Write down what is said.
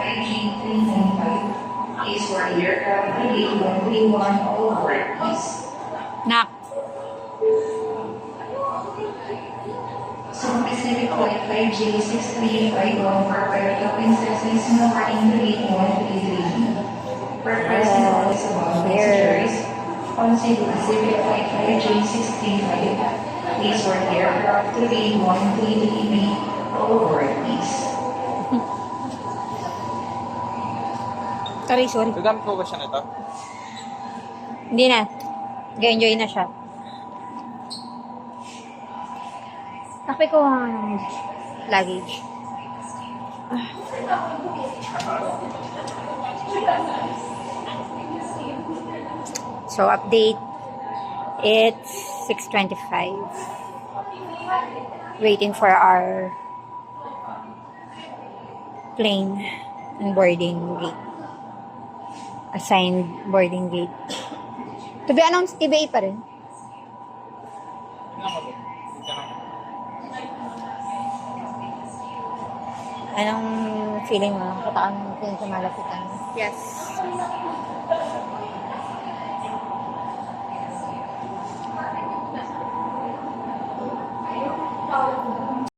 IG395 is for aircraft ID 131 over, please. Nak. So, Pacific Flight 5J6351 for Puerto Princess is number in 133. Per person always about passengers. On Cebu Pacific Flight 5J635, please for aircraft 31333 over, please. Sorry. Gagamit ko ba siya nito? Hindi na. Nag-enjoy na siya. Takpi ko ang luggage. So, update. It's 6:25. Waiting for our plane and boarding gate. Assigned boarding gate. To be announced, TBA pa rin. Anong feeling mo? Kataan mo sa malapitan? Yes.